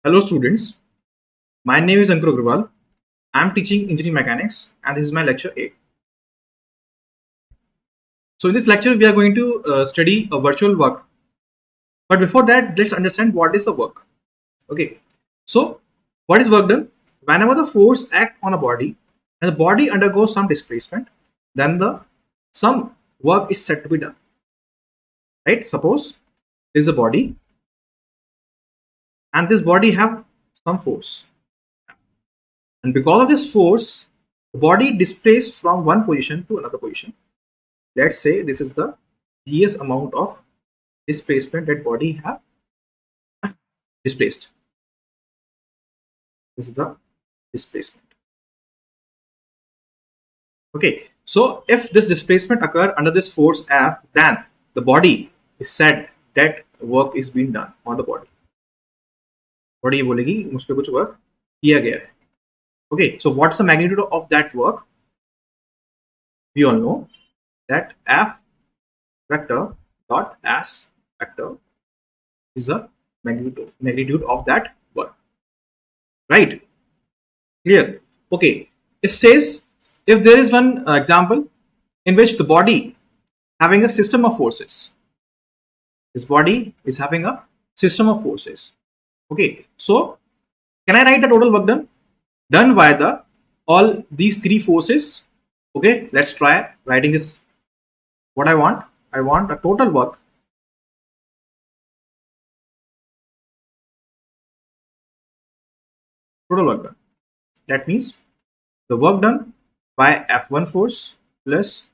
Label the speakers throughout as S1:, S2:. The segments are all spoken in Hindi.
S1: Hello students, my name is Ankur Agrawal. I am teaching engineering mechanics and this is my lecture 8. So in this lecture we are going to study a virtual work. But before that, let's understand what is a work. Okay, so what is work done? Whenever the force act on a body and the body undergoes some displacement, then some work is said to be done. Right? Suppose there is a body and this body have some force. And because of this force, the body displaced from one position to another position. Let's say this is the ds amount of displacement that body have displaced. This is the displacement. Okay, so if this displacement occur under this force F, then the body is said that work is being done on the body. Body ये बोलेगी मुझ पे कुछ work किया गया है. Okay, so what's the magnitude of that work? We all know that F vector dot S vector is the magnitude of that work. Right? Clear? Okay. It says if there is one example in which the body having a system of forces. This body is having a system of forces. Okay. So can I write the total work done? Done by the all these three forces. Okay. Let's try writing this. What I want a total work. Total work done. That means the work done by F1 force plus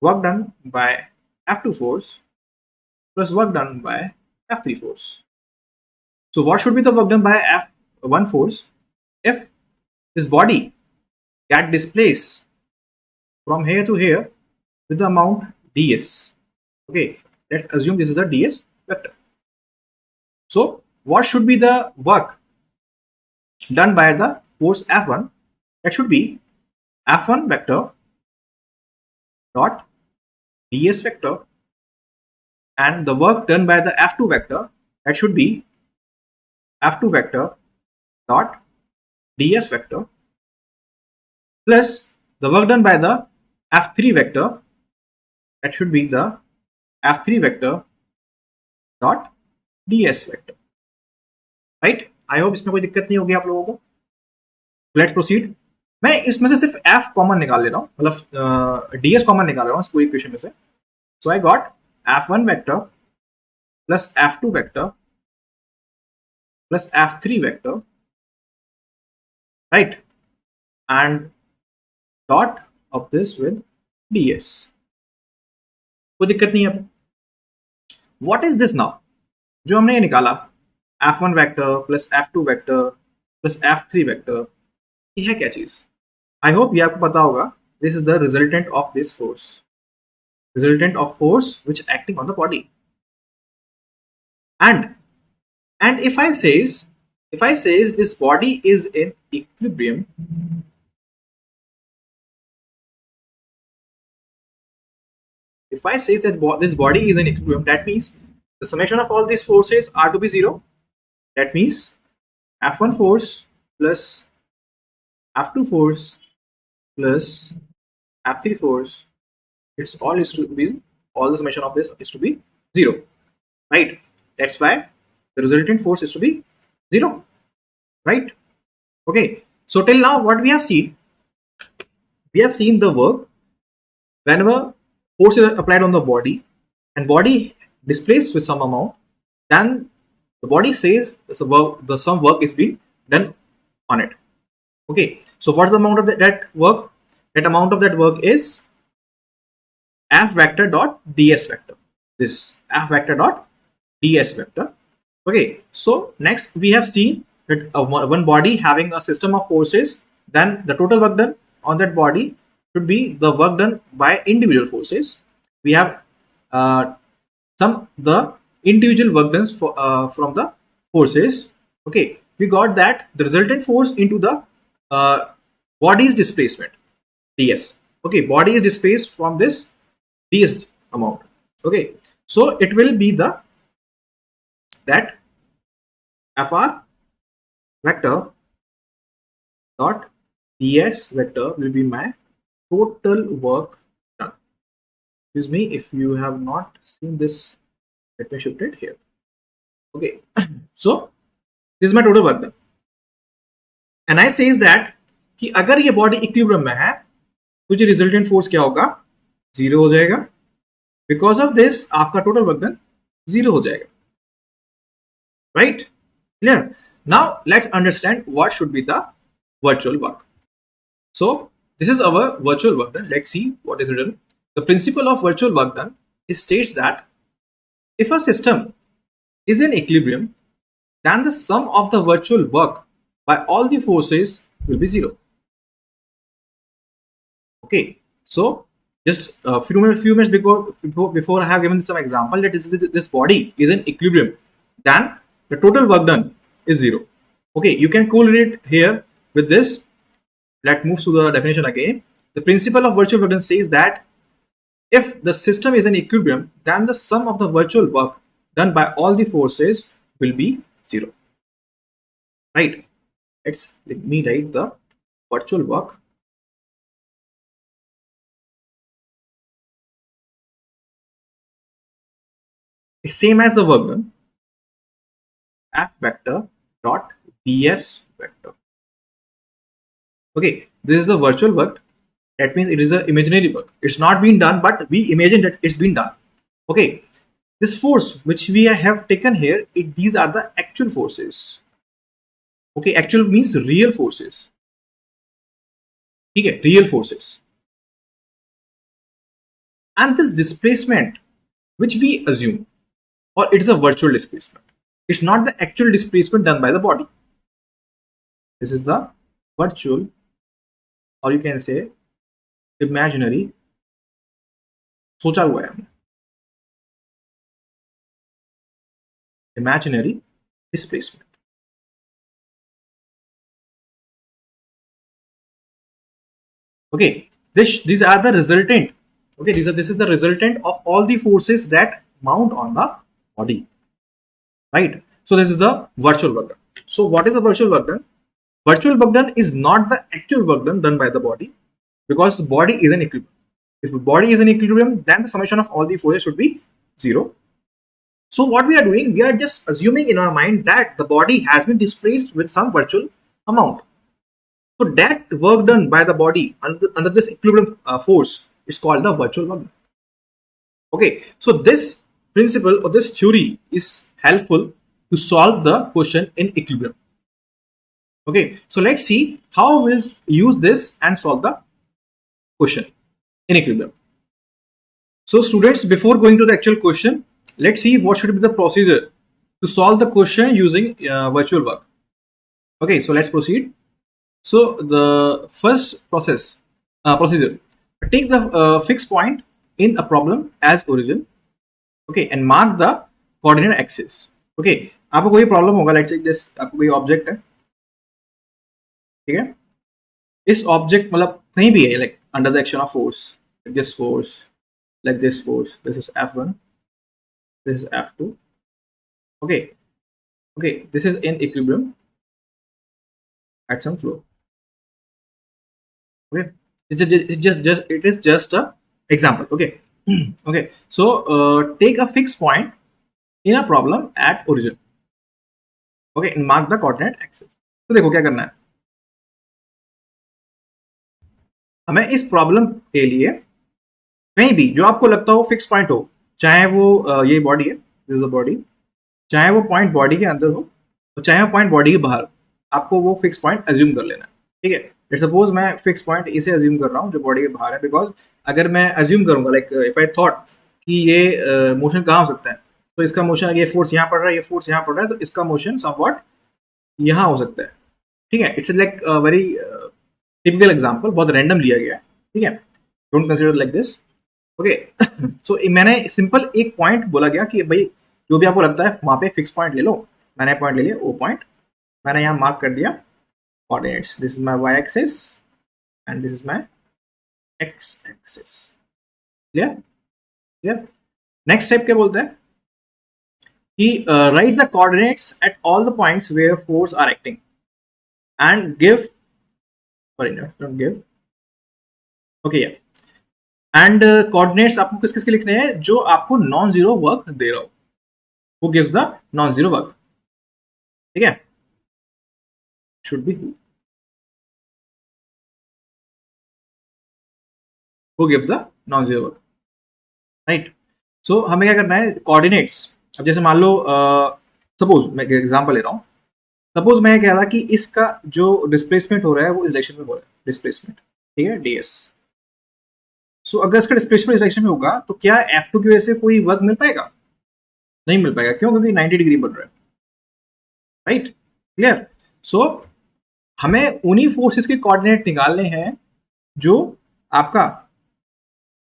S1: work done by F2 force plus work done by F3 force. So what should be the work done by F1 force? If this body get displaced from here to here with the amount ds. Okay, let's assume this is the ds vector. So what should be the work done by the force F1? That should be F1 vector dot ds vector, and the work done by the F2 vector, that should be F2 vector dot ds vector plus the work done by the F3 vector, that should be the F3 vector dot ds vector. Right? I hope इसमें कोई दिक्कत नहीं होगी आप लोगों को. Let's proceed. मैं इसमें से सिर्फ F कॉमन निकाल ले रहा हूँ, मतलब ds कॉमन निकाल रहा हूँ इस पूरी इक्वेशन में से. So I got F1 vector plus F2 vector plus F3 vector, right? And dot of this with ds. कोई दिक्कत नहीं है. What is this now? जो हमने ये निकाला F1 vector plus F2 vector plus F3 vector, ये है क्या चीज? I hope ये आपको पता होगा. This is the resultant of this force. Resultant of force which acting on the body. And if I says this body is in equilibrium, if I say that this body is in equilibrium, that means the summation of all these forces are to be 0. That means F1 force plus F2 force plus F3 force, it's all is to be, all the summation of this is to be 0. Right? That's why the resultant force is to be 0. Right? Okay. So till now what we have seen the work whenever force is applied on the body and body displaced with some amount, then the body says some work is being done on it. Okay, so what's the amount of that work? That amount of that work is F vector dot ds vector. This F vector dot ds vector. Okay, so next we have seen that one body having a system of forces, then the total work done on that body should be the work done by individual forces. We have the individual work done from the forces. Okay, we got that the resultant force into the body's displacement ds. Okay, body is displaced from this ds amount. Okay, so it will be that fr vector dot ds vector will be my total work done. Excuse me if you have not seen this. Let me shift it here. Okay, so this is my total work done. And I says that कि अगर ये बॉडी इक्विलिब्रियम में है तो जो रिजल्टेंट फोर्स क्या होगा, जीरो हो जाएगा. बिकॉज ऑफ दिस आपका टोटल वर्क डन जीरो हो जाएगा. Right, clear? Now let's understand what should be the virtual work. So this is our virtual work done. Let's see what is written. The principle of virtual work done is states that if a system is in equilibrium, then the sum of the virtual work by all the forces will be zero. Okay, so just a few minutes before I have given some example that this body is in equilibrium, then the total work done is zero. Okay, you can correlate here with this. Let's move to the definition again. The principle of virtual work done says that if the system is in equilibrium, then the sum of the virtual work done by all the forces will be zero. Right? Let me write the virtual work. It's same as the work done. F vector dot ds vector. Okay, this is the virtual work. That means it is an imaginary work. It's not been done, but we imagine that it's been done. Okay, this force which we have taken here, these are the actual forces. Okay, actual means real forces. Okay, real forces. And this displacement which we assume, or it is a virtual displacement. It's not the actual displacement done by the body. This is the virtual, or you can say imaginary, सोचा हुआ है हमने, imaginary displacement. Okay, these are the resultant. Okay, this is the resultant of all the forces that mount on the body. Right, so this is the virtual work done. So what is the virtual work done? Virtual work done is not the actual work done by the body, because the body is in equilibrium. If the body is in equilibrium, then the summation of all the forces should be zero. So what we are doing, we are just assuming in our mind that the body has been displaced with some virtual amount. So that work done by the body under this equilibrium force is called the virtual work done. Okay, so this principle or this theory is helpful to solve the question in equilibrium. Okay, so let's see how we'll use this and solve the question in equilibrium. So students, before going to the actual question, let's see what should be the procedure to solve the question using virtual work. Okay, so let's proceed. So the first procedure, take the fixed point in a problem as origin. Okay, and mark the coordinate axis. Okay, आपको कोई प्रॉब्लम होगा, लेट्स से दिस आपको कोई ऑब्जेक्ट है, ठीक है, इस ऑब्जेक्ट मतलब कहीं भी है, like under the action of force, this force, like this force, this is F1, this is F2. Okay, this is in equilibrium at some flow. Okay, it is just a example. Okay. Okay, so take a fixed point in a problem at origin. Okay, and mark the coordinate axis. तो देखो क्या करना है, हमें इस प्रॉब्लम के लिए कहीं भी जो आपको लगता हो फिक्स पॉइंट हो, चाहे वो ये बॉडी है, दिस इज द बॉडी, चाहे वो पॉइंट बॉडी के अंदर हो तो चाहे वो पॉइंट बॉडी के बाहर, आपको वो फिक्स पॉइंट अज्यूम कर लेना है. ठीक है, लेट्स सपोज मैं फिक्स पॉइंट इसे अज्यूम कर रहा हूँ जो बॉडी के बाहर है, बिकॉज अगर मैं अज्यूम करूंगा, लाइक इफ आई थॉट कि ये मोशन कहाँ हो सकता है, तो इसका मोशन, ये फोर्स यहाँ पड़ रहा है, ये फोर्स यहाँ पड़ रहा है, तो इसका मोशन समवॉट यहाँ हो सकता है. ठीक है, it's like very typical example, बहुत रैंडम लिया गया है. ठीक है, don't consider like this. Okay, so मैंने सिंपल एक पॉइंट बोला गया कि भाई जो भी आपको लगता है वहां पे फिक्स पॉइंट ले लो. मैंने पॉइंट ले लिया, ओ पॉइंट मैंने यहाँ मार्क कर दिया coordinates. This is my Y axis and this is my X axis. Clear? Clear? Next step क्या बोलते हैं कि write the coordinates at all the points where force are acting. and give, sorry, not give, okay, yeah, and coordinates आपको किस किस के लिखने हैं, जो आपको नॉन जीरो वर्क दे रहा हो, who gives the non zero work, ठीक है, should be who gives the non zero work, right. So हमें क्या करना है, कोऑर्डिनेट्स, अब जैसे मान लो सपोज मैं एग्जांपल ले रहा हूँ, सपोज मैं कह रहा कि इसका जो डिस्प्लेसमेंट हो रहा है वो इस डायरेक्शन में हो रहा है, डिस्प्लेसमेंट, ठीक है, ds। सो अगर इसका डिस्प्लेसमेंट इस डायरेक्शन में होगा तो क्या F2 की वजह से कोई वर्क मिल पाएगा? नहीं मिल पाएगा, क्यों? क्योंकि 90 डिग्री बढ़ रहा है, राइट, क्लियर। सो हमें उन्हीं फोर्सेस के कोऑर्डिनेट निकालने हैं जो आपका,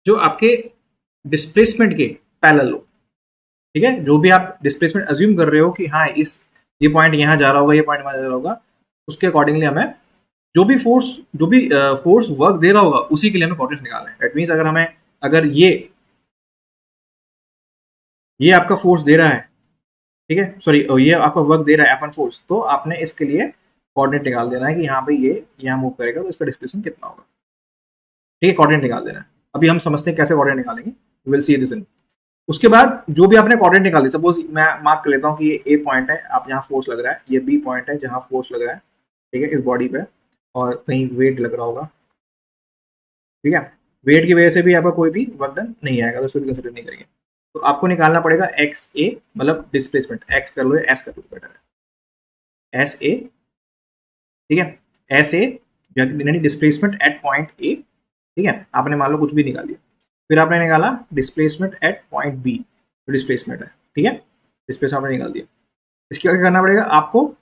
S1: जो आपके डिस्प्लेसमेंट के पैरेलल हो, ठीक है, जो भी आप डिस्प्लेसमेंट अज्यूम कर रहे हो कि हाँ इस ये पॉइंट यहाँ जा रहा होगा, ये पॉइंट वहां जा रहा होगा, उसके अकॉर्डिंगली हमें जो भी फोर्स वर्क दे रहा होगा उसी के लिए हमें कोऑर्डिनेट्स निकालना है। दैट मींस अगर हमें, अगर ये आपका फोर्स दे रहा है, ठीक है, सॉरी, ये आपका वर्क दे रहा है F1 फोर्स, तो आपने इसके लिए कोऑर्डिनेट निकाल देना है कि यहाँ पे ये यहाँ मूव करेगा तो इसका डिस्प्लेसमेंट कितना होगा, ठीक है, कोऑर्डिनेट निकाल देना है। अभी हम समझते हैं कैसे कोऑर्डिनेट निकालेंगे, विल सी दिस इन। उसके बाद जो भी आपने कोऑर्डिनेट निकाल दी, सपोज मैं मार्क कर लेता हूँ कि ये ए पॉइंट है, आप यहाँ फोर्स लग रहा है, ये बी पॉइंट है जहाँ फोर्स लग रहा है, ठीक है, इस बॉडी पे, और कहीं वेट लग रहा होगा, ठीक है, वेट की वजह से भी आपका कोई भी वर्क डन नहीं आएगा, तो उसको भी कंसिडर नहीं करेंगे। तो आपको निकालना पड़ेगा एक्स ए, मतलब डिस्प्लेसमेंट, एक्स कर लो या एस कर लो, बेटर है एस ए, ठीक है, एस ए यानी डिस्प्लेसमेंट एट पॉइंट ए, ठीक है, आपने मान लो कुछ भी निकाल लिया, फिर आपने निकाला डिस्प्लेसमेंट एट पॉइंट बी, जो डिस्प्लेसमेंट है, ठीक है, डिस्प्लेसमेंट आपने निकाल दिया। इसके क्या करना पड़ेगा आपको,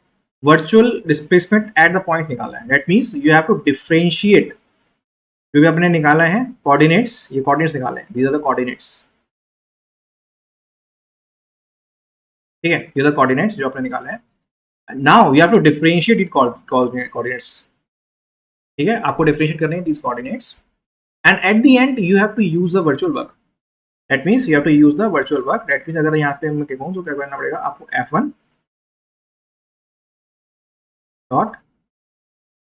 S1: virtual displacement at the point निकालना है। That means you have to differentiate, जो भी आपने निकाला है कोऑर्डिनेट्स, ये कोऑर्डिनेट्स निकाले हैं, दीज आर द कोऑर्डिनेट्स, ठीक है, ये द कोऑर्डिनेट्स जो आपने निकाले हैं। Now you have to differentiate it coordinates, ठीक है, आपको डिफरेंशिएट करने हैं these coordinates, and at the end you have to use the virtual work. That means you have to use the virtual work. That means अगर यहाँ पे मैं कहूँ तो क्या करना पड़ेगा आपको, F1 dot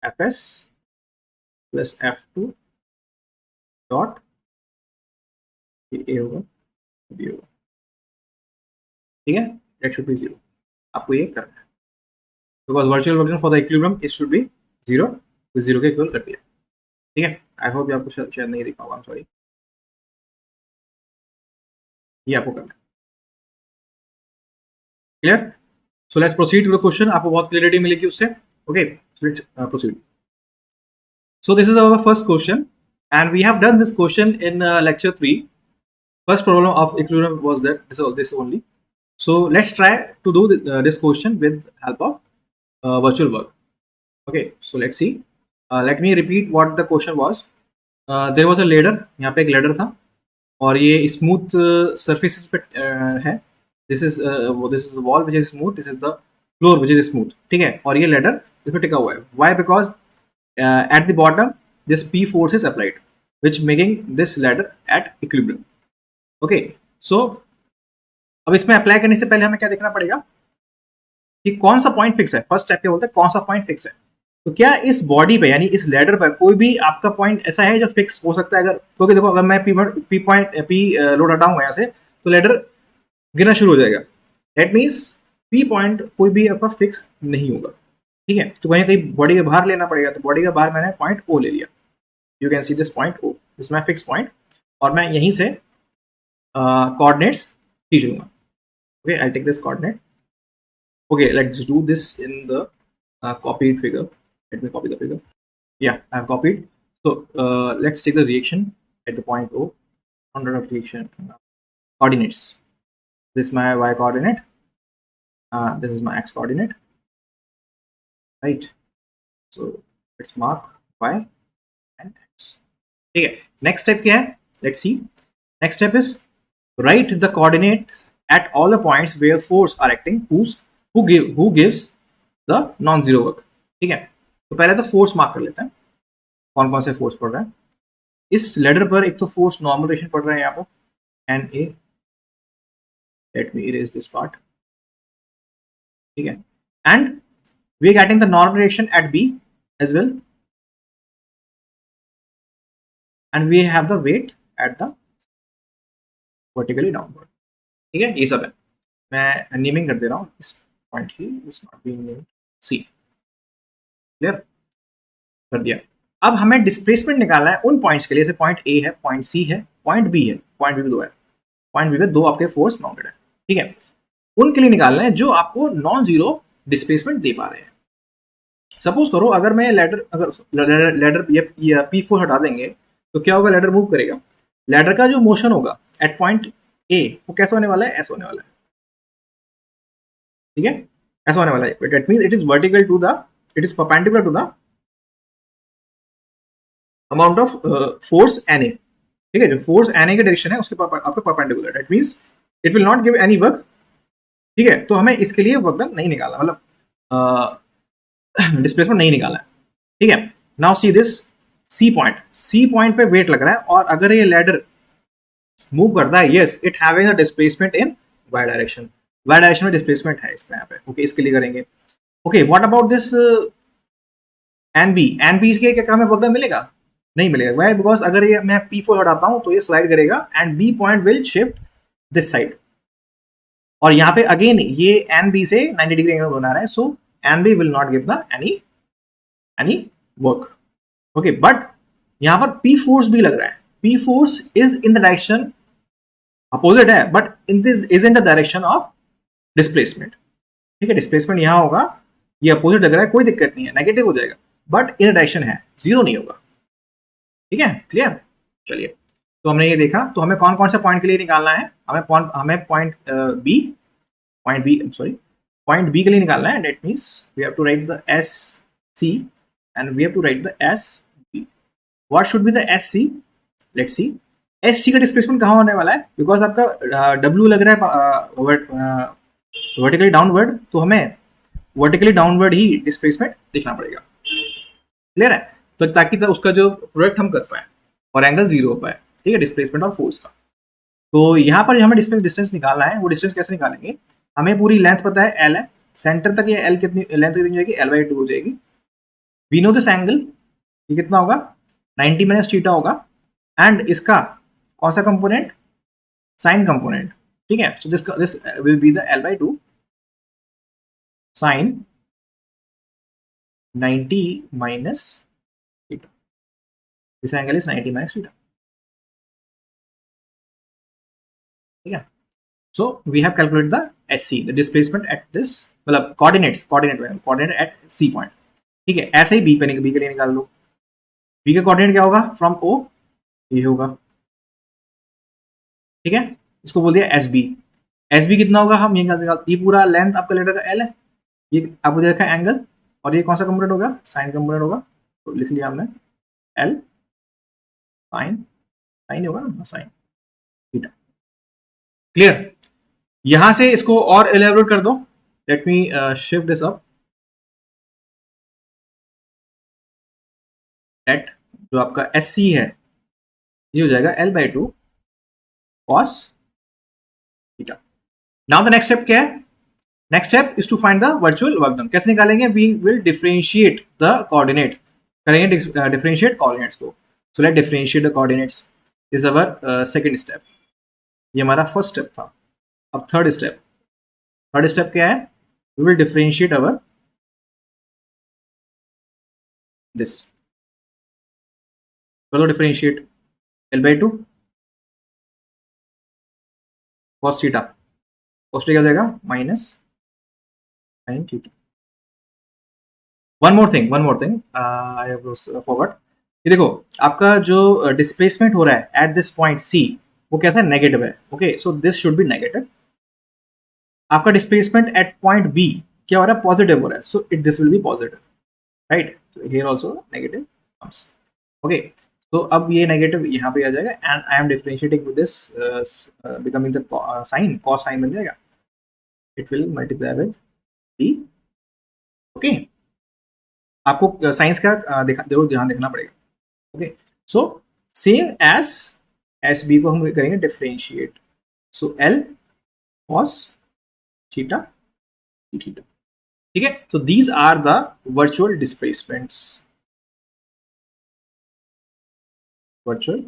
S1: Fs plus F2 dot A होगा, बी होगा, ठीक है, दैट शुड बी जीरो। आपको ये करना है, because virtual version for the equilibrium it should be zero, तो जीरो के इक्वल कर दिया, ठीक है। आई होप आपको शायद नहीं दिखा होगा, सॉरी, ये आपको करना है, clear. So let's proceed to the question, आपको बहुत क्लियरिटी मिलेगी उससे, okay, so let's proceed. So this is our first question, and we have done this question in lecture 3. First problem of equilibrium was that this only. So let's try to do this question with help of virtual work. Okay, so let's see. Let me repeat what the question was. There was a ladder. यहाँ पे एक ladder था और ये smooth surfaces पे है. This is the wall which is smooth. This is the floor which is smooth. ठीक है, और ये ladder इस पे टिका हुआ है. Why? Because at the bottom this P force is applied, which making this ladder at equilibrium. Okay, so अब इसमें अप्लाई करने से पहले हमें क्या देखना पड़ेगा कि कौन सा पॉइंट फिक्स है। फर्स्ट स्टेप क्या बोलते हैं, कौन सा पॉइंट फिक्स है। तो क्या इस बॉडी पे यानी इस लैडर पर कोई भी आपका पॉइंट ऐसा है जो फिक्स हो सकता है? अगर क्योंकि देखो अगर मैं पी लोड हटाऊंगा यहाँ से तो लैडर गिरना शुरू हो जाएगा। दैट मीन्स पी पॉइंट कोई भी आपका फिक्स नहीं होगा, ठीक है। तो कहीं बॉडी के बाहर लेना पड़ेगा, तो बॉडी के बाहर मैंने पॉइंट ओ ले लिया। You can see this point O, this my fix point, और मैं यहीं से कोऑर्डिनेट्स खींच लूंगा। Okay, I take this coordinate. Okay, let's do this in the copied figure. Let me copy the figure. Yeah, I have copied. So let's take the reaction at the point O. Under reaction coordinates. This is my y coordinate. This is my x coordinate. Right. So let's mark y and x. Okay. Next step क्या है? Let's see. Next step is write the coordinates at all the points where force are acting. Who gives the non zero work, ठीक है। तो पहले तो फोर्स मार्क कर लेते हैं, कौन कौन से फोर्स पड़ रहा है इस लेडर पर। एक तो फोर्स नॉर्मल रेशन पड़ रहा है यहाँ पर N A, let me erase this part, ठीक है। And we are getting the normal direction at B as well, and we have the weight at the vertically downward. ठीक है, ये सब है, मैं नेमिंग कर दे रहा हूँ इस पॉइंट की, it's not being named C. Clear कर दिया। अब हमें डिस्प्लेसमेंट निकालना है उन पॉइंट्स के लिए, जैसे पॉइंट ए है, पॉइंट सी है, पॉइंट बी है, पॉइंट बी पे दो है, पॉइंट बी पे दो आपके फोर्स बाउंडेड है, ठीक है, उनके लिए निकालना है जो आपको नॉन जीरो डिस्प्लेसमेंट दे पा रहे हैं। सपोज करो अगर मैं लैडर P4 हटा देंगे तो क्या होगा, लैडर मूव करेगा, लैडर का जो मोशन होगा एट पॉइंट ए वो कैसा होने वाला है, ऐसा होने वाला है, ठीक है, ऐसा होने वाला है। That means it is vertical to the, it is perpendicular to the amount of force Na, ठीक है, जो फोर्स Na की डायरेक्शन है उसके आपके perpendicular, that means it will not give any work, ठीक है। तो हमें इसके लिए वर्क डन नहीं निकालना, मतलब डिस्प्लेसमेंट नहीं निकाला है, ठीक है। Now see this C point पे वेट लग रहा है, और अगर ये लैडर मूव करता है, yes it having a displacement in Y direction, Y direction में डिस्प्लेसमेंट है इसका यहाँ पे, ओके, इसके लिए करेंगे। Okay, what about this N B के क्या हमें वर्क डन मिलेगा, नहीं मिलेगा, वाई, बिकॉज अगर ये मैं P4 हटाता हूं तो ये स्लाइड करेगा and B point will shift this side, और यहाँ पे अगेन ये एन बी से 90 डिग्री एंगल बना रहा है, so N B will not give the any work, okay. But यहाँ पर P फोर्स भी लग रहा है, P force is in the direction opposite है, but in this is in the direction of displacement, ठीक है, डिस्प्लेसमेंट यहाँ होगा, ये अपोजिट लग रहा है, कोई दिक्कत नहीं है, नेगेटिव हो जाएगा, बट इन डायरेक्शन है, जीरो नहीं होगा, ठीक है, क्लियर। चलिए, तो हमने ये देखा, तो हमें कौन कौन से पॉइंट के लिए निकालना है, हमें पॉइंट बी के लिए निकालना है, that means we have to write the S C and we have to write the S B. What should be the S C, let's see S C का डिस्प्लेसमेंट कहाँ होने वाला है, बिकॉज आपका डब्ल्यू लग रहा है वर्टिकली डाउनवर्ड, तो हमें वर्टिकली डाउनवर्ड ही डिस्प्लेसमेंट देखना पड़ेगा, क्लियर है, तो ताकि उसका जो प्रोडक्ट हम कर पाए और एंगल जीरो हो पाए, ठीक है, डिस्प्लेसमेंट और फोर्स का। तो यहाँ पर हमें डिस्टेंस निकालना है, वो डिस्टेंस कैसे निकालेंगे, हमें पूरी लेंथ पता है एल है, सेंटर तक ये एल कितनी लेंथ कितनी हो जाएगी, L/2 हो जाएगी। वी नो दिस एंगल, ये कितना होगा, 90 माइनस थीटा होगा, एंड इसका कौन सा कंपोनेंट, साइन कंपोनेंट, ठीक है, so this will be the L/2 sine 90 minus theta, this angle is 90 minus theta, ठीक है। So we have calculated the SC, the displacement at this, मतलब coordinate at C point, ठीक है। ऐसे ही B के लिए निकाल लो, B का कोऑर्डिनेट क्या होगा, फ्रॉम O ये होगा, ठीक है, इसको बोल दिया SB कितना होगा, हम ये पूरा लेंथ आपका लेटर का L है, ये आपको दे रखा है एंगल, और ये कौन सा कंपोनेंट होगा, साइन कंपोनेंट होगा, तो लिख लिया हमने L साइन होगा ना, साइन थीटा, क्लियर। यहां से इसको और एलेबोरेट कर दो, let me shift this up, at जो आपका SC है ये हो जाएगा L/2 cos theta. Now the next step क्या है, next step is to find the virtual work done. कैसे निकालेंगे, we will differentiate the coordinates, करेंगे डिफरेंशिएट कोऑर्डिनेट्स को, so let differentiate the coordinates is our second step, ये हमारा फर्स्ट स्टेप था। अब थर्ड स्टेप क्या है, we will differentiate our this, चलो differentiate L/2 cos theta, cos theta क्या हो जाएगा, minus sin theta. One more thing I have forgot, ये देखो आपका जो डिस्प्लेसमेंट हो रहा है एट दिस पॉइंट C वो कैसा है, नेगेटिव है, okay, so this should be negative. आपका डिस्प्लेसमेंट एट पॉइंट B क्या हो रहा है, पॉजिटिव हो रहा है, so it this will be positive, right, here also negative comes, okay. तो अब ये नेगेटिव यहाँ पे आ जाएगा, and I am differentiating with this becoming the sine, cos sine बन जाएगा, it will multiply with D, okay. आपको साइंस का जरूर ध्यान देखना पड़ेगा, ओके। सो सेम एस बी को हम करेंगे differentiate, so L cos theta theta, ठीक है, तो these are the virtual displacements, virtual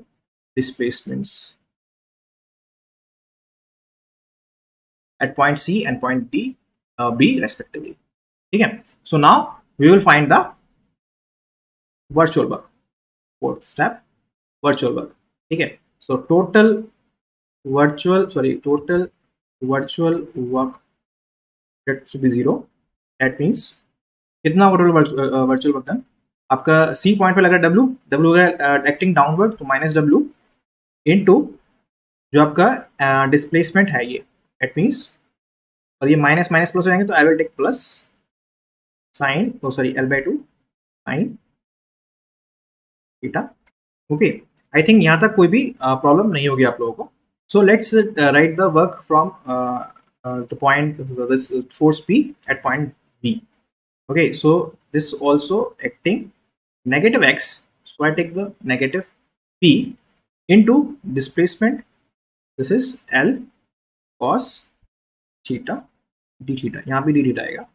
S1: displacements at point C and point B respectively. ठीक है, so now we will find the virtual work. Fourth step, virtual work. ठीक है, so total virtual work that should be 0. That means कितना टोटल वर्चुअल वर्क डन आपका C पॉइंट पे लगा W एक्टिंग डाउनवर्ड तो माइनस W इनटू जो आपका डिस्प्लेसमेंट है ये, एट मीन्स, और ये माइनस माइनस प्लस हो जाएंगे तो I will take plus sign, तो sorry L/2 sine theta. Okay, I think यहाँ तक कोई भी प्रॉब्लम नहीं होगी आप लोगों को. So let's write the work from the point this force P at point B. Okay, so this also acting negative x, so I take the negative P into displacement, this is L cos theta d theta, यहाँ पे d theta आएगा,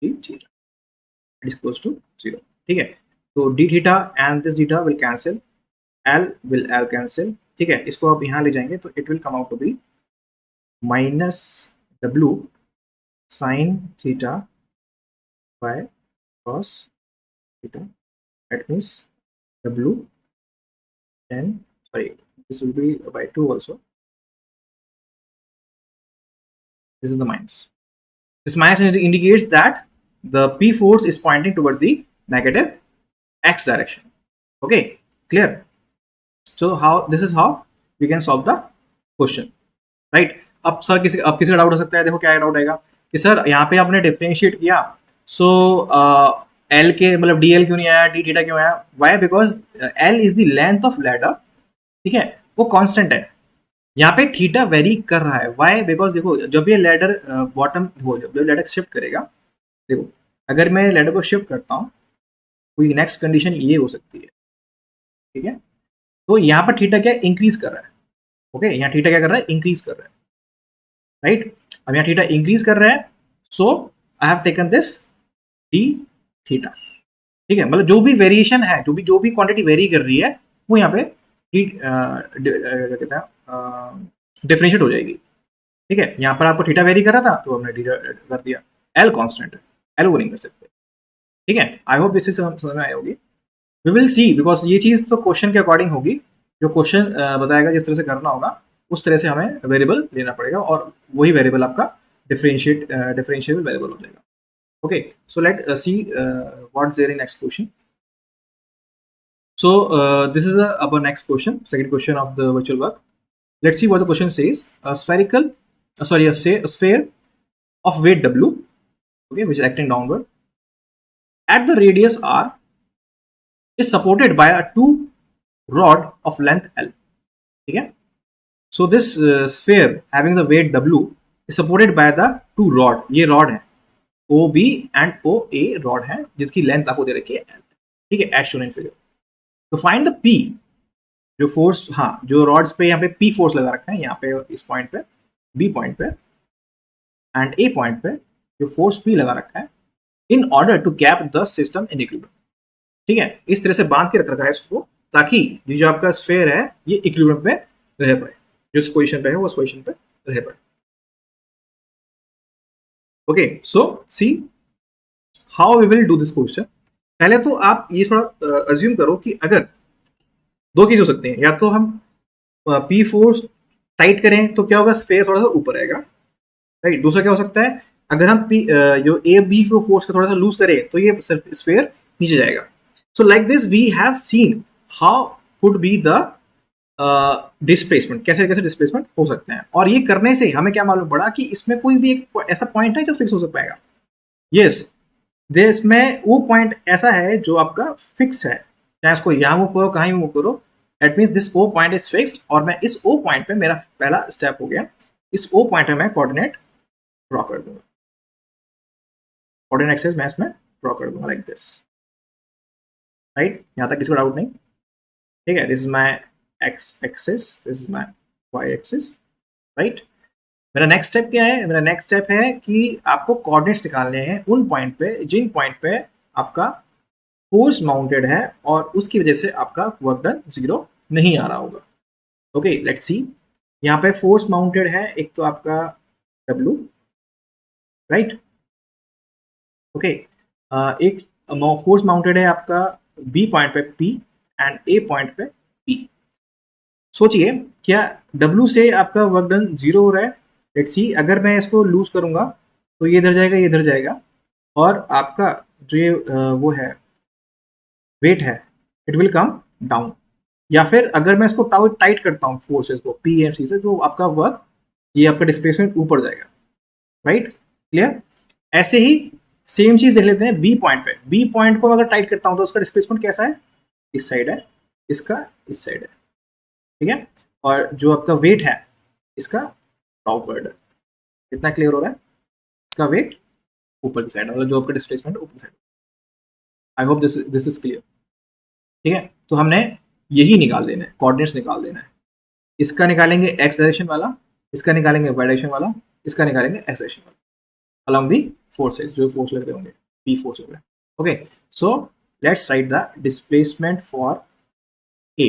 S1: d theta it is close to 0. ठीक है, तो d theta and this theta will cancel, L cancel. ठीक है, इसको आप यहाँ ले जाएंगे तो it will come out to be minus W sin theta by cos theta. That means W and sorry, this will be by 2 also. This is the minus. This minus indicates that the P force is pointing towards the negative x direction. Okay, clear? So how this is how we can solve the question, right? अब सर किसी का डाउट हो सकता है, देखो क्या डाउट आएगा कि सर यहाँ पे आपने डिफरेंशिएट किया, सो एल के मतलब डी एल क्यों नहीं आया, डी थीटा क्यों आया? Why? Because L is the length of ladder, ठीक है, वो कांस्टेंट है. यहाँ पे थीटा वेरी कर रहा है. वाई? बिकॉज देखो जब ये लैडर बॉटम हो, जब लैडर शिफ्ट करेगा, देखो अगर मैं लैडर को शिफ्ट करता हूँ कोई नेक्स्ट कंडीशन ये हो सकती है, ठीक है, तो यहाँ पर थीटा क्या इंक्रीज कर रहा है. ओके, यहाँ थीटा क्या कर रहा है, इंक्रीज कर रहा है, राइट. अब यहाँ थीटा इंक्रीज कर रहा है, so I have taken this D theta. ठीक है, मतलब जो भी वेरिएशन है, जो भी क्वांटिटी वेरी कर रही है वो यहाँ पे कहते हैं डिफरेंशिएट हो जाएगी. ठीक है, यहाँ पर आपको थीटा वेरी कर रहा था तो हमने डी कर दिया. एल कांस्टेंट है, एल वो नहीं कर सकते. ठीक है, आई होप इससे समझ में आई होगी. वी विल सी, बिकॉज ये चीज तो क्वेश्चन के अकॉर्डिंग होगी, जो क्वेश्चन बताएगा जिस तरह से करना होगा उस तरह से हमें वेरिएबल लेना पड़ेगा और वही वेरिएबल आपका डिफरेंशिएबल वेरिएबल हो जाएगा. Okay, so let see what's there in next question. So this is our next question, second question of the virtual work. Let's see what the question says. A sphere of weight W, okay, which is acting downward at the radius R, is supported by a two rod of length L. Okay, so this sphere having the weight W is supported by the two rod. ये rod है, OB एंड OA रॉड है जिसकी लेंथ आपको दे रखी है L. ठीक है, एज शोन इन फिगर. तो फाइंड द P, जो फोर्स, हाँ, जो रॉड्स पे यहाँ पे P फोर्स लगा रखा है, यहाँ पे इस पॉइंट पे, B पॉइंट पे एंड A पॉइंट पे जो फोर्स P लगा रखा है, in order to gap the system in equilibrium. ठीक है, इस तरह से बांध के रख रखा है इसको ताकि ये जो आपका स्फीयर है ये इक्विलिब्रियम पे रह पाए, जो इस पोजीशन पे है वो उस पोजीशन पे रह पाए. Okay, so see how we will do this question. पहले तो आप ये थोड़ा अज्यूम करो कि अगर दो चीज हो सकते हैं, या तो हम P फोर्स टाइट करें तो क्या होगा, स्फीयर थोड़ा सा ऊपर आएगा, राइट. दूसरा क्या हो सकता है, अगर हम जो A B फोर्स का थोड़ा सा लूज करें तो ये स्फीयर नीचे जाएगा. So like this we have seen how could be the displacement, कैसे कैसे डिस्प्लेसमेंट हो सकते हैं. और ये करने से हमें क्या मालूम पड़ा कि इसमें कोई भी एक ऐसा पॉइंट है जो फिक्स हो सकता पाएगा. यस, देश में वो पॉइंट ऐसा है जो आपका फिक्स है, चाहे उसको यहाँ मूव करो कहीं मूव करो, that means this O point is fixed. और मैं इस ओ पॉइंट पे, मेरा पहला स्टेप हो गया, इस ओ पॉइंट पे मैं कोऑर्डिनेट ड्रॉ कर दूंगा, कोऑर्डिनेट एक्सिस मैं इसमें ड्रॉ कर दूंगा लाइक दिस, राइट. यहाँ तक किसी को डाउट नहीं? ठीक है, this is my x axis, this is my y axis, right. मेरा नेक्स्ट स्टेप क्या है? मेरा नेक्स्ट स्टेप है कि आपको कोऑर्डिनेट्स निकालने हैं उन पॉइंट पे जिन पॉइंट पे आपका फोर्स माउंटेड है और उसकी वजह से आपका वर्क डन 0 नहीं आ रहा होगा। Okay, let's see. यहाँ पे फोर्स माउंटेड है एक तो आपका W, राइट? ओके, एक फोर्स माउंटेड है आपका B पॉइंट पे P एंड A पॉइंट पे P। सोचिए, क्या W से आपका वर्क डन 0 हो रहा है? लेट्स सी, अगर मैं इसको लूज करूंगा तो ये इधर जाएगा, ये इधर जाएगा, और आपका जो ये वो है वेट है, इट विल कम डाउन। या फिर अगर मैं इसको टाइट करता हूँ फोर्सेस को P एंड C से, तो आपका वर्क, ये आपका डिस्प्लेसमेंट ऊपर जाएगा, राइट? क्लियर? ऐसे ही सेम चीज देख लेते हैं बी पॉइंट पे। बी पॉइंट को अगर टाइट करता हूं तो उसका डिस्प्लेसमेंट कैसा है? इस साइड है, इसका इस साइड है, ठीक है? और जो आपका वेट है इसका डाउनवर्ड है। कितना क्लियर हो रहा है? इसका वेट ऊपर की साइड है, मतलब जो आपका डिस्प्लेसमेंट ऊपर की side. I hope this is clear. ठीक है, तो हमने यही निकाल देना है, कोऑर्डिनेट्स निकाल देना है। इसका निकालेंगे एक्स डायरेक्शन वाला, इसका निकालेंगे वाई डायरेक्शन वाला, इसका निकालेंगे एक्स डायरेक्शन वाला, along the forces, जो फोर्स लग रहे होंगे, P फोर्स लग रहा है। Okay, so let's write the displacement for A।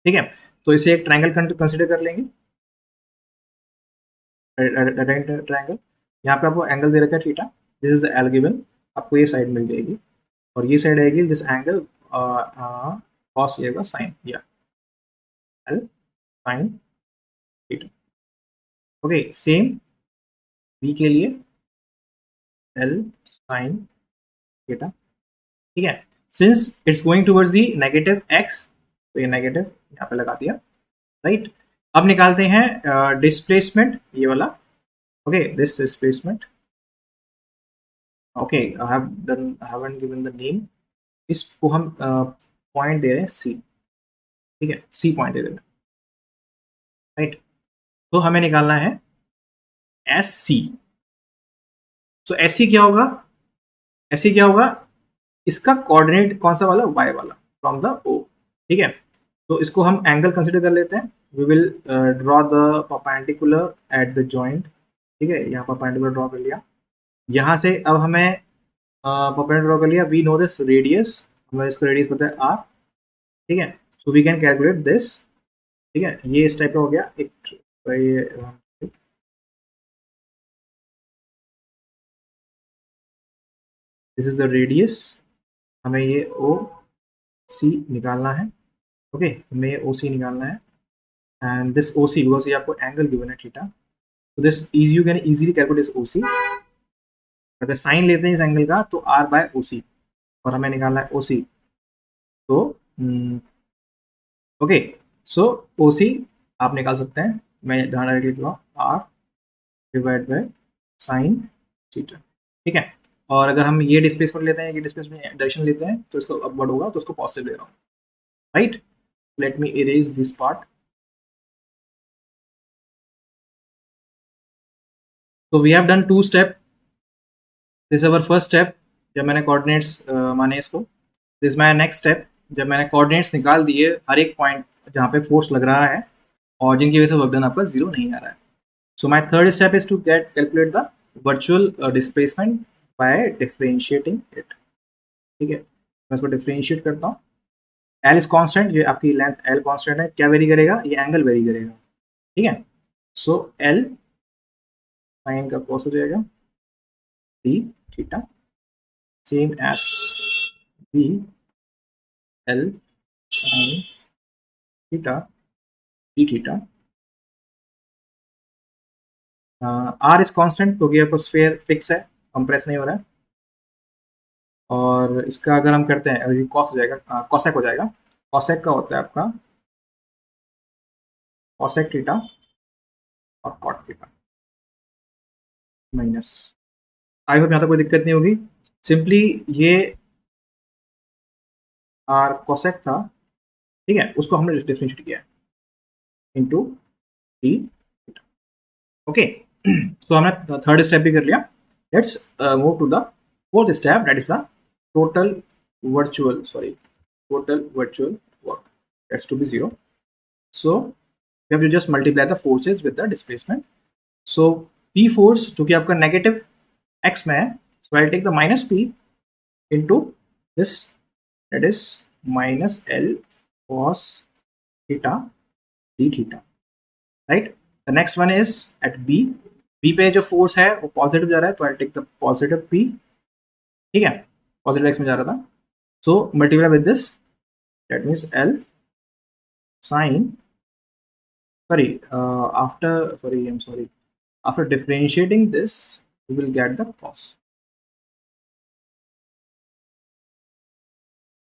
S1: ठीक है, तो इसे एक ट्रायंगल कंसीडर कर लेंगे, ट्रायंगल। यहाँ पे आपको एंगल दे रखा है theta, this is the L given, आपको ये साइड मिल जाएगी और ये साइड आएगी दिस एंगल कॉस ये साइन, या L sine theta. Okay, same B के लिए एल साइन थीटा। ठीक है, since it's going towards the negative X, तो ये नेगेटिव यहाँ पे लगा दिया, राइट? अब निकालते हैं डिस्प्लेसमेंट, ये वाला। Okay, this displacement, okay, I haven't given the name. इसको हम पॉइंट दे रहे हैं सी, ठीक है, सी पॉइंट दे रहे हैं, राइट? तो हमें निकालना है एस सी। सो एस सी क्या होगा? एस सी क्या होगा? इसका कोऑर्डिनेट कौन सा वाला? वाई वाला, फ्रॉम द ओ। ठीक है, तो इसको हम एंगल कंसिडर कर लेते हैं। We will draw the perpendicular at the joint. ठीक है, यहाँ परपेंडिकुलर ड्रॉ कर लिया। यहाँ से अब हमें परपेंडिकुलर ड्रॉ कर लिया, वी नो दिस रेडियस, हमें इसका रेडियस पता है आर। ठीक है, so we can calculate this. ठीक है, ये इस टाइप का हो गया एक, दिस इज द रेडियस, हमें ये ओ सी निकालना है। ओके, हमें ये ओ सी निकालना है and this O C, because ये आपको एंगल गिवन है थीटा, तो this easy, you can easily calculate this O C. अगर साइन लेते हैं इस एंगल का तो आर बाय ओ सी, और हमें निकालना है ओ सी। तो ओके, सो ओ सी आप निकाल सकते हैं, मैं डायरेक्टली लिखूंगा R divide by sine theta. ठीक है, और अगर हम ये डिस्प्लेसमेंट लेते हैं, ये डिस्प्लेसमेंट डायरेक्शन लेते हैं, तो इसको अपवर्ड होगा, तो उसको पॉजिटिव ले रहा हूँ, right? Let me erase this part. तो we have done two step, this our first step, जब मैंने कोऑर्डिनेट्स माने इसको। दिस माय नेक्स्ट स्टेप, जब मैंने कोऑर्डिनेट्स निकाल दिए हर एक पॉइंट जहाँ पे फोर्स लग रहा है और जिनकी वजह से वर्क डन आपका 0 नहीं आ रहा है। So my third step is to get calculate the virtual displacement by differentiating it. ठीक है, मैं इसको डिफरेंशिएट करता हूँ। एल इज कॉन्स्टेंट, ये आपकी लेंथ एल कॉन्स्टेंट है, क्या वेरी करेगा? ये एंगल वेरी करेगा। ठीक है, सो एल साइन का कॉस हो जाएगा D theta, same S B L sine theta D theta. R is constant क्योंकि आपका स्फीयर फिक्स है, कंप्रेस नहीं हो रहा है। और इसका अगर हम करते हैं कॉस हो जाएगा, कॉसेक हो जाएगा। कॉसेक का होता है आपका कॉसेक थीटा और cot theta minus. I hope यहाँ तक कोई दिक्कत नहीं होगी। सिंपली ये आर कॉसेक था, ठीक है, उसको हमने डिफरेंशिएट किया इनटू डी थीटा। ओके, तो हमने थर्ड स्टेप भी कर लिया। Let's move to the fourth step, that is the total virtual work, that's to be 0. So you have to just multiply the forces with the displacement. So P force जो कि आपका नेगेटिव x में है, so I'll take the minus P into this, that is minus L cos theta d theta, right? The next one is at B. B पे जो फोर्स है वो पॉजिटिव जा रहा है, तो I'll take the positive P, ठीक है, पॉजिटिव x में जा रहा था, so multiply with this, that means L sin, after differentiating this we will get the cos,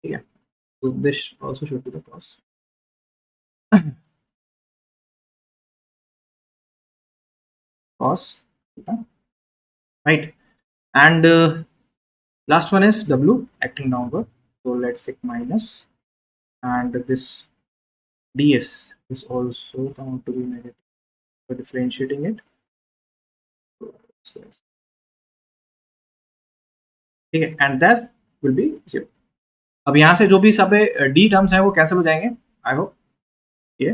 S1: yeah, so this also should be the cos. Cos theta, right? And last one is W acting downward, so let's take minus, and this ds is also come out to be negative, so differentiating it, ठीक है, and that will be 0. अब यहाँ से जो भी सब d टर्म्स हैं वो कैंसिल हो जाएंगे, आई होप ये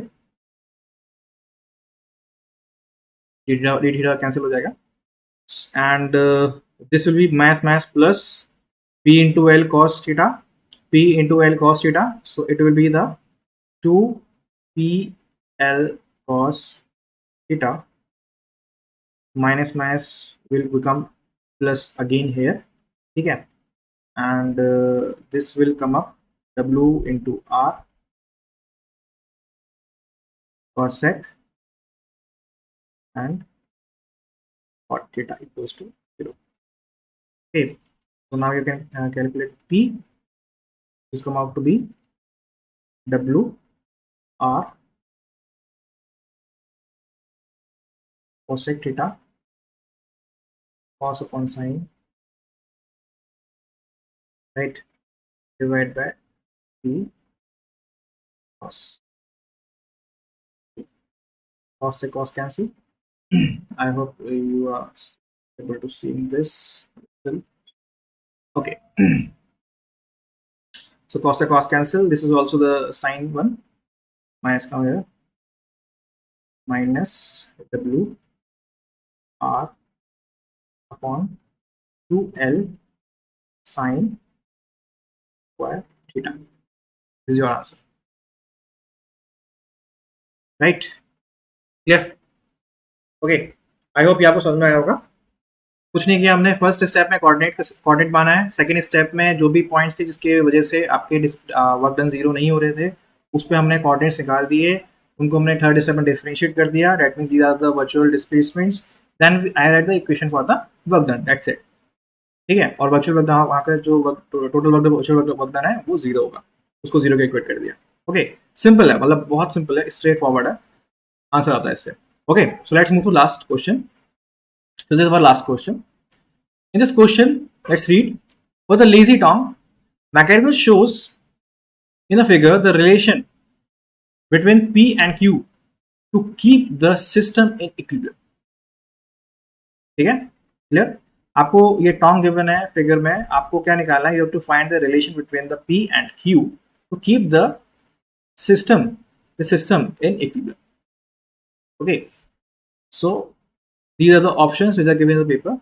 S1: d थीटा कैंसिल हो जाएगा, and this will be mass plus p into L cos theta, p into L cos theta, so it will be the 2p L cos theta, minus will become plus again here, ठीक है, and this will come up W into R cosec and cot theta equals to 0. Okay, so now you can calculate P. This come out to be W R cosec theta cos upon sin, right, divided by P cos. Cos से cos cancel. I hope you are able to see this. Okay. So cos से cos cancel. This is also the sine one. Minus come here. Minus W R upon 2L sine square theta. This is your answer. Right? Clear? Okay, I hope ये आपको समझ में आया होगा. कुछ नहीं किया हमने, फर्स्ट स्टेप में कोऑर्डिनेट माना है, सेकंड स्टेप में जो भी पॉइंट्स थे जिसके वजह से आपके वर्क डन जीरो नहीं हो रहे थे उस पर हमने कोऑर्डिनेट्स निकाल दिए, उनको हमने थर्ड स्टेप में डिफरेंशिएट कर दिया, that means these are the virtual displacements, then I write the equation for the work done, that's it, ठीक है. और वर्चुअल वर्क डन वहाँ पे जो टोटल वर्क डन है वो जीरो होगा, उसको जीरो के इक्वेट कर दिया. ओके, सिंपल है, मतलब बहुत सिंपल है, स्ट्रेट फॉरवर्ड है, आंसर आता है इससे. Okay, so let's move to last question. So this is our last question. In this question, let's read. For the lazy Tom, mechanism shows in the figure the relation between P and Q to keep the system in equilibrium. ठीक है, क्लियर? आपको ये टॉम गिवन है फिगर में, आपको क्या निकालना है? You have to find the relation between the P and Q to keep the system in equilibrium. Okay, so these are the options which are given in the paper.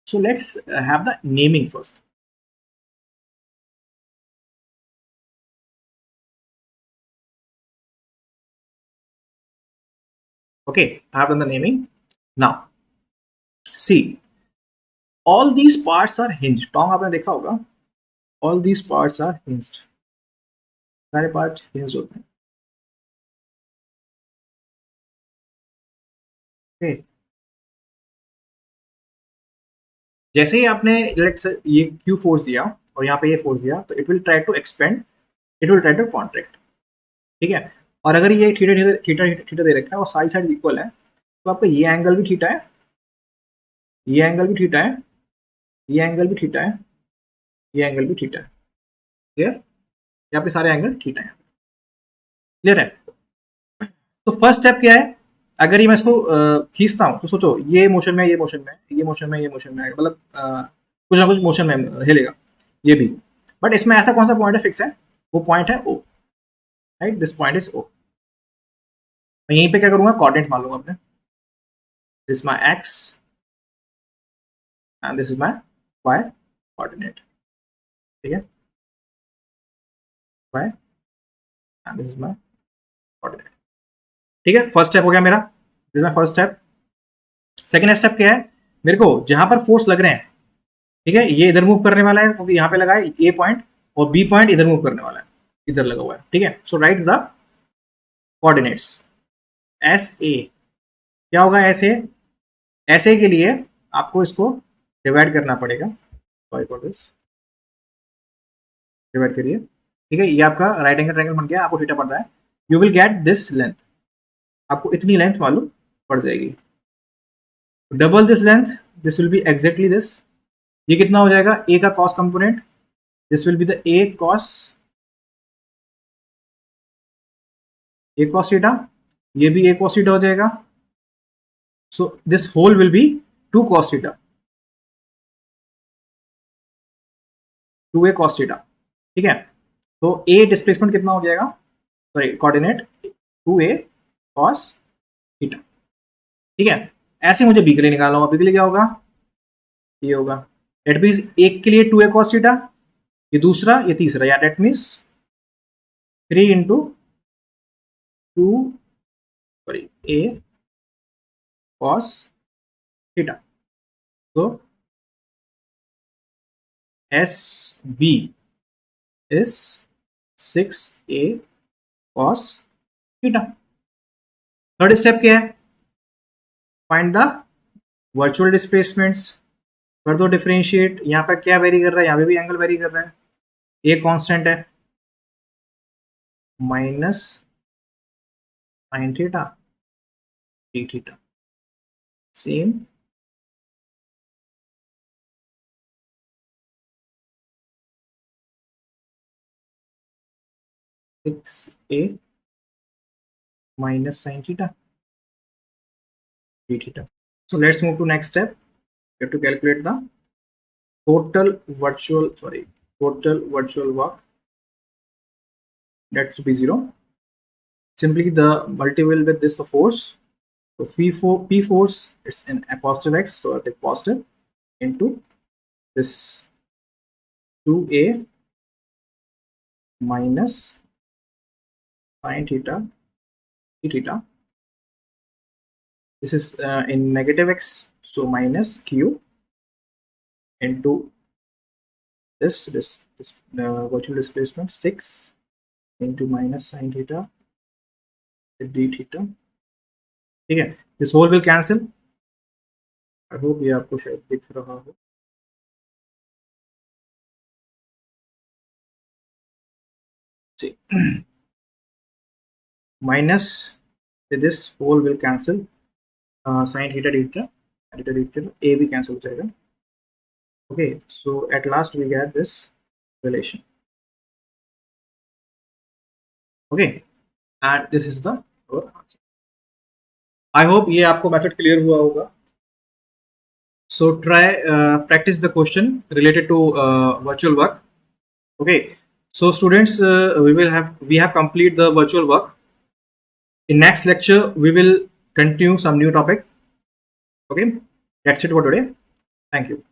S1: So let's have the naming first. Okay, I have done the naming. Now see, all these parts are hinged. Tong आपने देखा होगा, all these parts are hinged, सारे पार्ट hinged होते हैं. Okay, जैसे ही आपने ये Q फोर्स दिया और यहाँ पे ये फोर्स दिया तो it will try to expand, it will try to contract, ठीक है. और अगर ये थीटा दे रखा है और सारी साइड इक्वल है तो आपका ये एंगल भी थीटा है, ये एंगल भी थीटा है, ये एंगल भी थीटा है, ये एंगल भी थीटा है. क्लियर? यहाँ पे सारे एंगल थीटा है. क्लियर है? तो फर्स्ट स्टेप क्या है? अगर ये मैं इसको खींचता हूँ तो सोचो ये मोशन में, ये मोशन में, ये मोशन में, ये मोशन में, मतलब कुछ ना कुछ मोशन में हिलेगा ये भी. बट इसमें ऐसा कौन सा पॉइंट है फिक्स है? वो पॉइंट है O, right? This point is O. मैं यहीं पे क्या करूंगा, कोऑर्डिनेट मान लूंगा अपने, this my X and this is my Y coordinate, ठीक है, Y and this is my coordinate, ठीक है। फर्स्ट स्टेप हो गया मेरा, this is my first step. Second step क्या है, मेरे को जहां पर फोर्स लग रहे हैं, ठीक है, ये इधर मूव करने वाला है क्योंकि यहाँ पे लगा है ए पॉइंट, और बी पॉइंट इधर मूव करने वाला है, इधर लगा हुआ है, ठीक है। So write the coordinates S A, क्या होगा एस ए, एस ए के लिए आपको इसको डिवाइड करना पड़ेगा, सॉरी फॉर दिस, डिवाइड करिए, ठीक है, ये आपका राइट एंगल ट्रायंगल बन गया, आपको थीटा पड़ता है, you will get this length, आपको इतनी लेंथ मालूम पड़ जाएगी, double this length, this will be exactly this, ये कितना हो जाएगा, ए का cos component, this will be the a cos theta, ये भी ए कॉस थीटा हो जाएगा, so this whole will be 2 cos theta, 2a cos theta, ठीक है। तो ए डिस्प्लेसमेंट कितना हो जाएगा, sorry coordinate 2a cos theta, ठीक है। ऐसे मुझे बी के लिए निकालना होगा, बी के लिए क्या होगा, ये होगा, डेट मीन्स एक के लिए 2a cos थीटा, ये दूसरा, ये तीसरा, या that means 3 into 2, sorry a cos theta, तो S B is 6a cos theta. Third step क्या है, फाइंड द वर्चुअल डिस्प्लेसमेंट्स, कर दो डिफरेंशिएट, यहाँ पर क्या वेरी कर रहा है, यहाँ पे भी एंगल वेरी कर रहा है, ए कांस्टेंट है minus sign theta D theta, same six A minus sign theta D theta. So let's move to next step. You have to calculate the total virtual work, that should be 0. Simply the multiple with this the force. So P force, it's in a positive x, so I take positive into this 2a minus sin theta d theta. This is in negative x, so minus q into this virtual displacement 6 into minus sin theta d theta, ठीक है। This whole will cancel, I hope ये आपको शायद दिख रहा हो, minus this whole will cancel, sin theta d theta a भी कैंसिल हो जाएगा, okay, so at last we get this relation, okay, and this is the our answer. I hope ये आपको मेथड क्लियर हुआ होगा. So try practice the question related to virtual work. Okay, so students, we have complete the virtual work. In next lecture we will continue some new topic. Okay, that's it for today. Thank you.